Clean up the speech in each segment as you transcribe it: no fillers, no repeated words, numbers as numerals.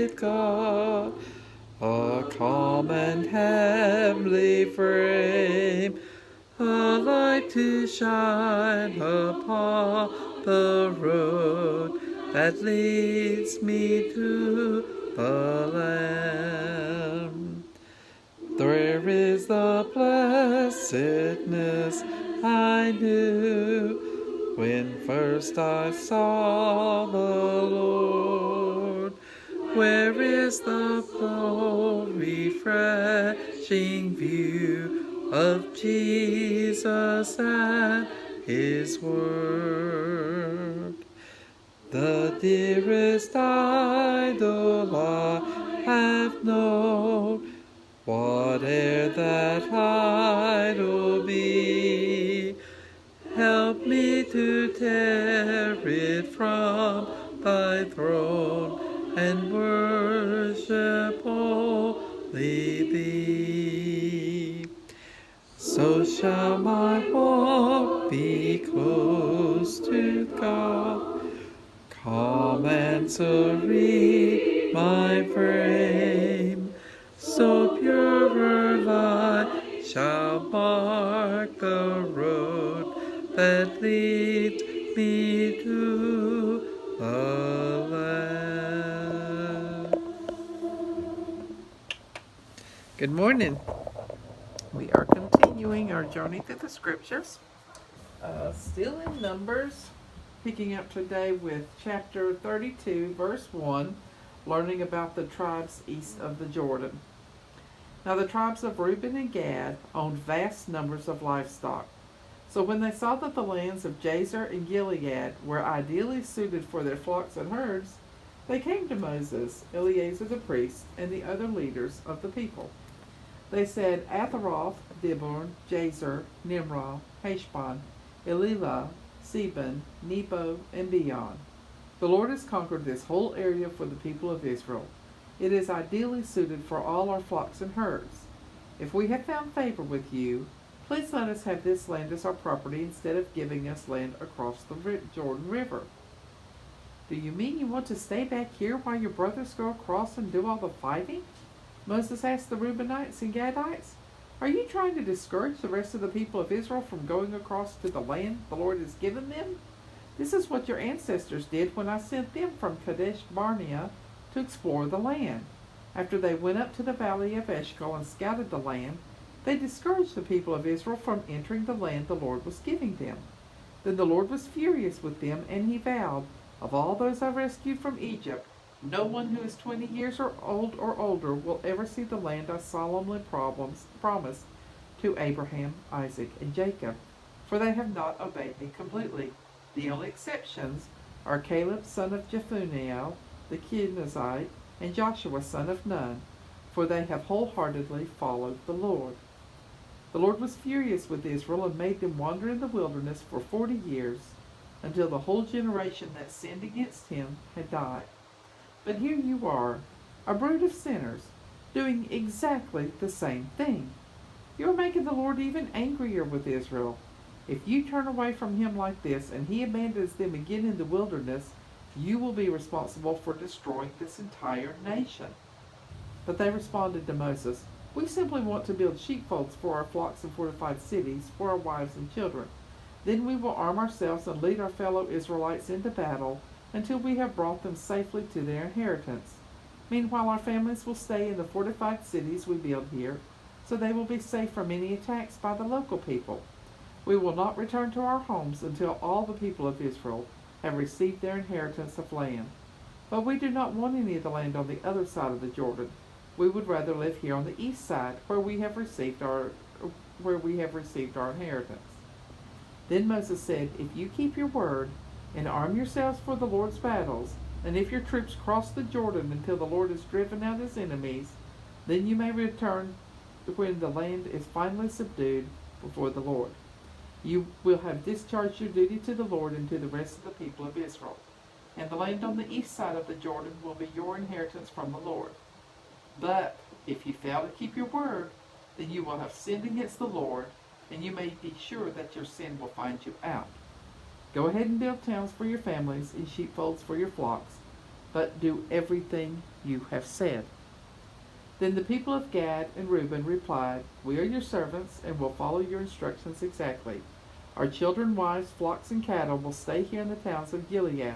with God, a calm and heavenly frame, a light to shine upon the road that leads me to the Lamb. There is the blessedness I knew when first I saw the Lord. Where is the refreshing view of Jesus and His Word? The dearest idol I have known, whate'er that idol be, help me to tear it from thy throne and worship only thee. So shall my walk be close to God, calm and serene my frame, so purer light shall mark the road that leads me to the Lamb. Good morning. We are continuing our journey through the scriptures. Still in Numbers, picking up today with chapter 32, verse 1, learning about the tribes east of the Jordan. Now the tribes of Reuben and Gad owned vast numbers of livestock. So when they saw that the lands of Jazer and Gilead were ideally suited for their flocks and herds, they came to Moses, Eleazar the priest, and the other leaders of the people. They said, Atharoth, Dibon, Jazer, Nimrah, Heshbon, Elilah, Seben, Nebo, and Beon. The Lord has conquered this whole area for the people of Israel. It is ideally suited for all our flocks and herds. If we have found favor with you, please let us have this land as our property instead of giving us land across the Jordan River. Do you mean you want to stay back here while your brothers go across and do all the fighting? Moses asked the Reubenites and Gadites. Are you trying to discourage the rest of the people of Israel from going across to the land the Lord has given them? This is what your ancestors did when I sent them from Kadesh Barnea to explore the land. After they went up to the valley of Eshcol and scouted the land, they discouraged the people of Israel from entering the land the Lord was giving them. Then the Lord was furious with them, and he vowed, of all those I rescued from Egypt, no one who is 20 years old or older will ever see the land I solemnly promised to Abraham, Isaac, and Jacob, for they have not obeyed me completely. The only exceptions are Caleb son of Jephunneh, the Kenizzite, and Joshua son of Nun, for they have wholeheartedly followed the Lord. The Lord was furious with Israel and made them wander in the wilderness for 40 years, until the whole generation that sinned against him had died. But here you are, a brood of sinners, doing exactly the same thing. You are making the Lord even angrier with Israel. If you turn away from him like this and he abandons them again in the wilderness, you will be responsible for destroying this entire nation. But they responded to Moses, we simply want to build sheepfolds for our flocks and fortified cities for our wives and children. Then we will arm ourselves and lead our fellow Israelites into battle until we have brought them safely to their inheritance. Meanwhile, our families will stay in the fortified cities we build here, so they will be safe from any attacks by the local people. We will not return to our homes until all the people of Israel have received their inheritance of land. But we do not want any of the land on the other side of the Jordan. We would rather live here on the east side, where we have received our inheritance. Then Moses said, if you keep your word and arm yourselves for the Lord's battles, and if your troops cross the Jordan until the Lord has driven out his enemies, then you may return when the land is finally subdued before the Lord. You will have discharged your duty to the Lord and to the rest of the people of Israel. And the land on the east side of the Jordan will be your inheritance from the Lord. But if you fail to keep your word, then you will have sinned against the Lord, and you may be sure that your sin will find you out. Go ahead and build towns for your families and sheepfolds for your flocks. but do everything you have said." Then the people of Gad and Reuben replied, "We are your servants, and will follow your instructions exactly. Our children, wives, flocks, and cattle will stay here in the towns of Gilead.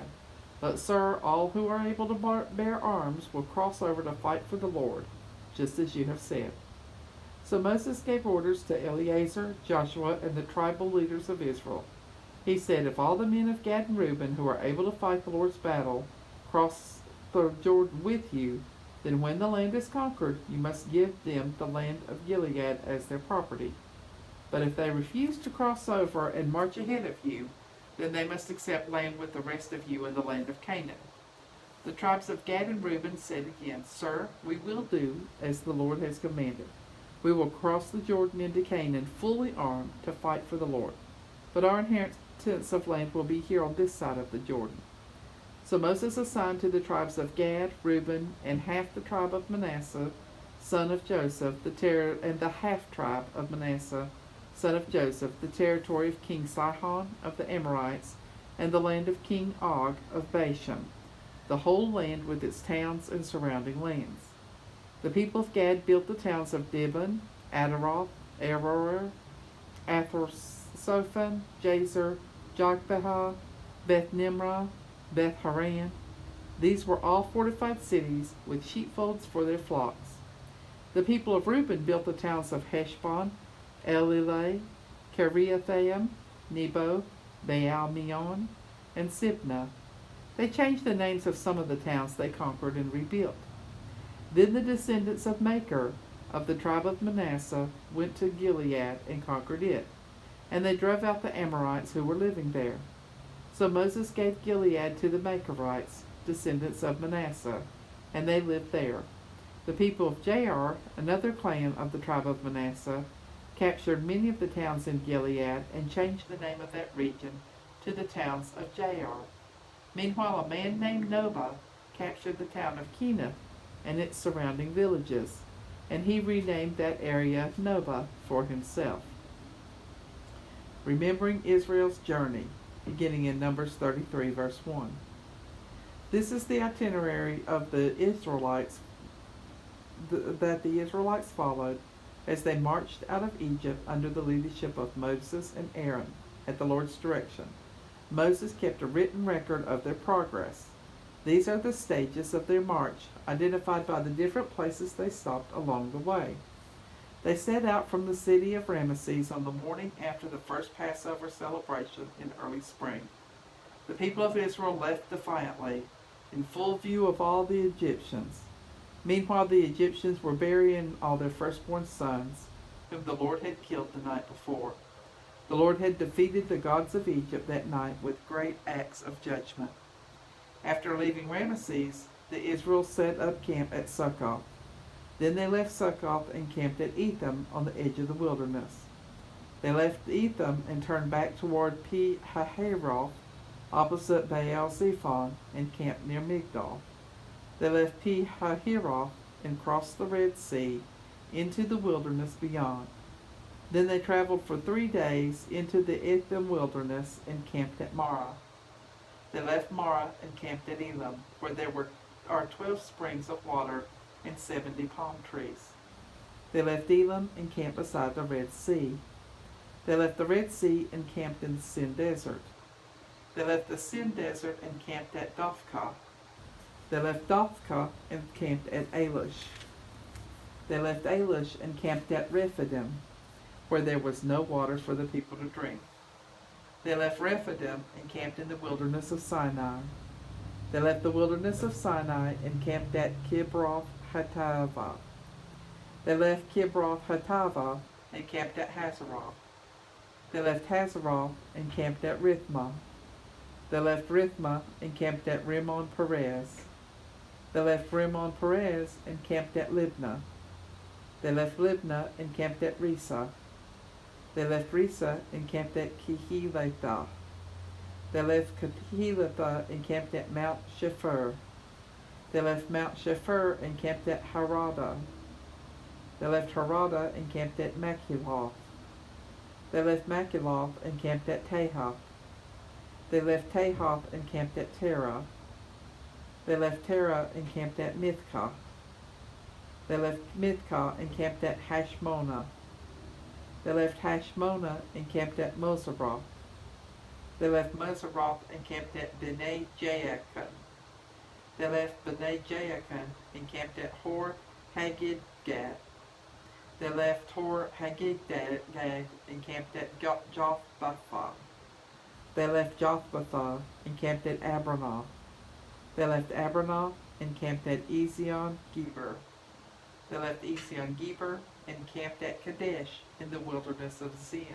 But, sir, all who are able to bear arms will cross over to fight for the Lord, just as you have said." So Moses gave orders to Eleazar, Joshua, and the tribal leaders of Israel. He said, "If all the men of Gad and Reuben who are able to fight the Lord's battle cross the Jordan with you, then when the land is conquered, you must give them the land of Gilead as their property. But if they refuse to cross over and march ahead of you, then they must accept land with the rest of you in the land of Canaan." The tribes of Gad and Reuben said again, "Sir, we will do as the Lord has commanded. We will cross the Jordan into Canaan fully armed to fight for the Lord. But our inheritance of land will be here on this side of the Jordan." So Moses assigned to the tribes of Gad, Reuben, and half the tribe of Manasseh, son of Joseph, and the half tribe of Manasseh, son of Joseph, the territory of King Sihon of the Amorites, and the land of King Og of Bashan, the whole land with its towns and surrounding lands. The people of Gad built the towns of Dibon, Adaroth, Aroer, Atharsophan, Jazer, Jogbehah, Beth Nimrah, Beth Haran. These were all fortified cities with sheepfolds for their flocks. The people of Reuben built the towns of Heshbon, Elileh, Kiriathaim, Nebo, Baal-meon, and Sibnah. They changed the names of some of the towns they conquered and rebuilt. Then the descendants of Machir, of the tribe of Manasseh, went to Gilead and conquered it, and they drove out the Amorites who were living there. So Moses gave Gilead to the Machirites, descendants of Manasseh, and they lived there. The people of Jair, another clan of the tribe of Manasseh, captured many of the towns in Gilead and changed the name of that region to the towns of Jair. Meanwhile, a man named Nobah captured the town of Kenath and its surrounding villages, and he renamed that area Nobah for himself. Remembering Israel's journey, beginning in Numbers 33, verse 1. This is the itinerary of the Israelites that the Israelites followed as they marched out of Egypt under the leadership of Moses and Aaron at the Lord's direction. Moses kept a written record of their progress. These are the stages of their march, identified by the different places they stopped along the way. They set out from the city of Ramesses on the morning after the first Passover celebration in early spring. The people of Israel left defiantly, in full view of all the Egyptians. Meanwhile, the Egyptians were burying all their firstborn sons, whom the Lord had killed the night before. The Lord had defeated the gods of Egypt that night with great acts of judgment. After leaving Ramesses, the Israel set up camp at Succoth. Then they left Succoth and camped at Etham on the edge of the wilderness. They left Etham and turned back toward Pi-hahiroth, opposite Baal-zephon, and camped near Migdol. They left Pi-hahiroth and crossed the Red Sea into the wilderness beyond. Then they traveled for 3 days into the Etham wilderness and camped at Marah. They left Marah and camped at Elim, where there are 12 springs of water and 70 palm trees. They left Elim and camped beside the Red Sea. They left the Red Sea and camped in the Sin Desert. They left the Sin Desert and camped at Dophkah. They left Dophkah and camped at Elish. They left Elish and camped at Rephidim, where there was no water for the people to drink. They left Rephidim and camped in the wilderness of Sinai. They left the wilderness of Sinai and camped at Kibroth Hattaavah. They left Kibroth Hattaavah and camped at Hazeroth. They left Hazeroth and camped at Rithmah. They left Rithmah and camped at Rimmon Perez. They left Rimmon Perez and camped at Libnah. They left Libnah and camped at Risa. They left Risa and camped at Kehelatha. They left Kehelatha and camped at Mount Shephar. They left Mount Shephar and camped at Harada. They left Harada and camped at Machiloth. They left Machiloth and camped at Tahath. They left Tahath and camped at Terah. They left Terah and camped at Mithkah. They left Mithkah and camped at Hashmonah. They left Hashmonah and camped at Moseroth. They left Moseroth and camped at Bene Jaakon. They left Bene Jaakon and camped at Hor Haggidgad. They left Hor Haggidgad and camped at Jothbatha. They left Jothbatha and camped at Abranah. They left Abranah and camped at Ezion Geber. They left Ezion Geber and camped at Kadesh in the wilderness of Zin.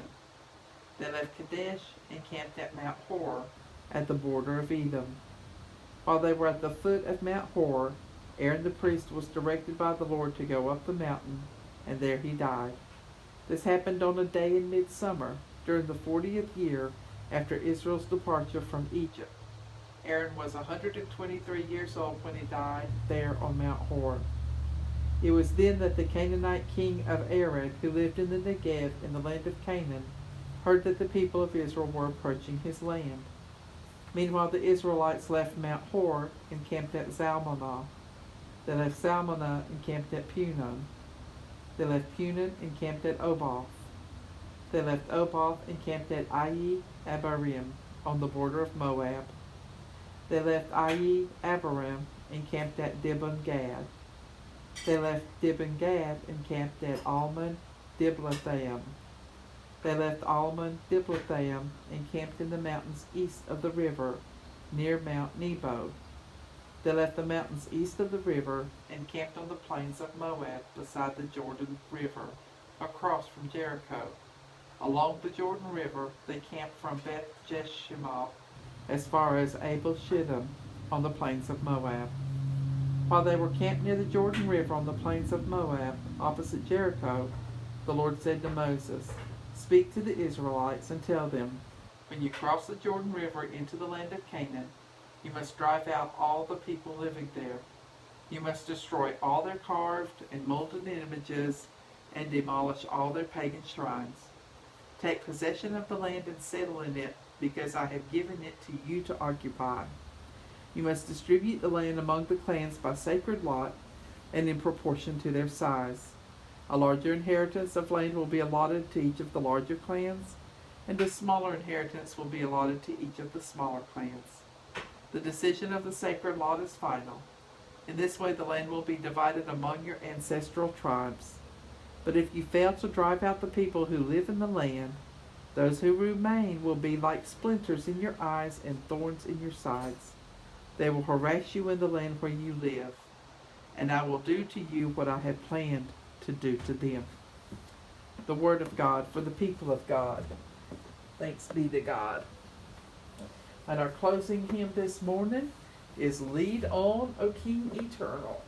They left Kadesh and camped at Mount Hor at the border of Edom. While they were at the foot of Mount Hor, Aaron the priest was directed by the Lord to go up the mountain, and there he died. This happened on a day in midsummer, during the 40th year after Israel's departure from Egypt. Aaron was 123 years old when he died there on Mount Hor. It was then that the Canaanite king of Arad, who lived in the Negev in the land of Canaan, heard that the people of Israel were approaching his land. Meanwhile the Israelites left Mount Hor and camped at Zalmunna. They left Zalmunna and camped at Punon. They left Punon and camped at Oboth. They left Oboth and camped at Ayi Abarim on the border of Moab. They left Ayi Abarim and camped at Dibon Gad. They left Dibon Gad and camped at Almon Diblathaim. They left Almon Diblathaim and camped in the mountains east of the river, near Mount Nebo. They left the mountains east of the river and camped on the plains of Moab beside the Jordan River, across from Jericho. Along the Jordan River, they camped from Beth Jeshimoth as far as Abel Shittim on the plains of Moab. While they were camped near the Jordan River on the plains of Moab, opposite Jericho, the Lord said to Moses, "Speak to the Israelites and tell them, when you cross the Jordan River into the land of Canaan, you must drive out all the people living there. You must destroy all their carved and molded images and demolish all their pagan shrines. Take possession of the land and settle in it, because I have given it to you to occupy. You must distribute the land among the clans by sacred lot and in proportion to their size. A larger inheritance of land will be allotted to each of the larger clans, and a smaller inheritance will be allotted to each of the smaller clans. The decision of the sacred lot is final. In this way the land will be divided among your ancestral tribes. But if you fail to drive out the people who live in the land, those who remain will be like splinters in your eyes and thorns in your sides. They will harass you in the land where you live, and I will do to you what I have planned to do to them." The word of God for the people of God. Thanks be to God. And our closing hymn this morning is "Lead On, O King Eternal."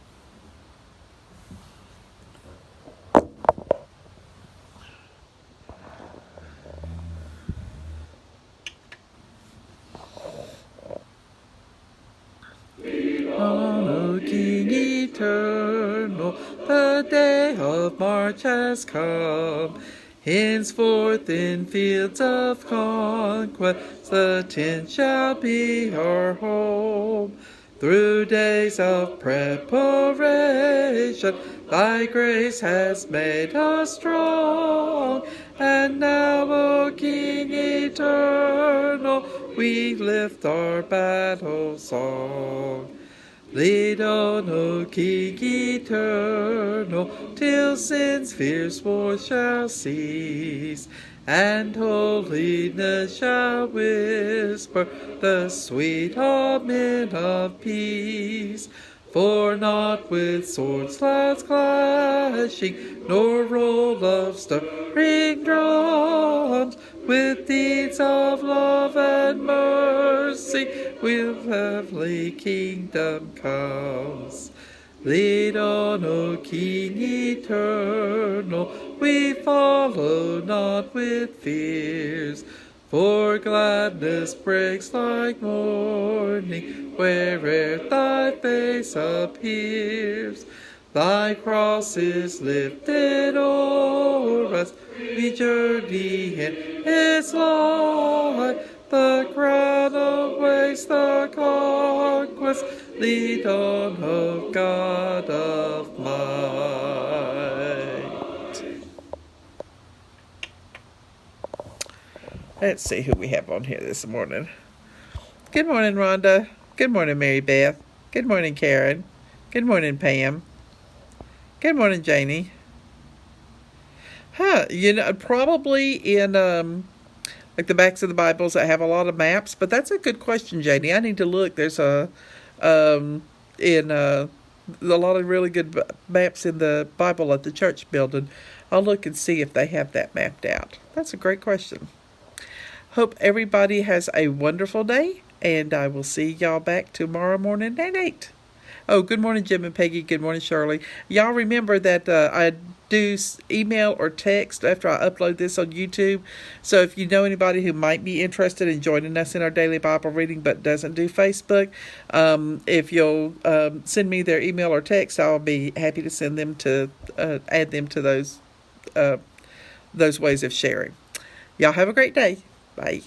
O King eternal, the day of March has come. Henceforth in fields of conquest the tent shall be our home. Through days of preparation thy grace has made us strong. And now, O King eternal, we lift our battle song. Lead on, O King eternal, till sin's fierce war shall cease, and holiness shall whisper the sweet amen of peace. For not with swords loud clashing, nor roll of stirring drums, with deeds of love and mercy, will heavenly kingdom comes. Lead on, O King eternal, we follow not with fears, for gladness breaks like morning where'er thy face appears. Thy cross is lifted o'er us, we journey in its light. The crown awaits the conquest Lead on, O God of might. Let's see who we have on here this morning. Good morning, Rhonda. Good morning, Mary Beth. Good morning, Karen. Good morning, Pam. Good morning, Janie. Probably in like the backs of the Bibles that have a lot of maps, but that's a good question, Janie. I need to look. There's a lot of really good maps in the Bible at the church building. I'll look and see if they have that mapped out. That's a great question. Hope everybody has a wonderful day, and I will see y'all back tomorrow morning at 8. Oh, good morning, Jim and Peggy. Good morning, Shirley. Y'all remember that I do email or text after I upload this on YouTube. So if you know anybody who might be interested in joining us in our daily Bible reading but doesn't do Facebook, if you'll send me their email or text, I'll be happy to send them to add them to those ways of sharing. Y'all have a great day. Bye.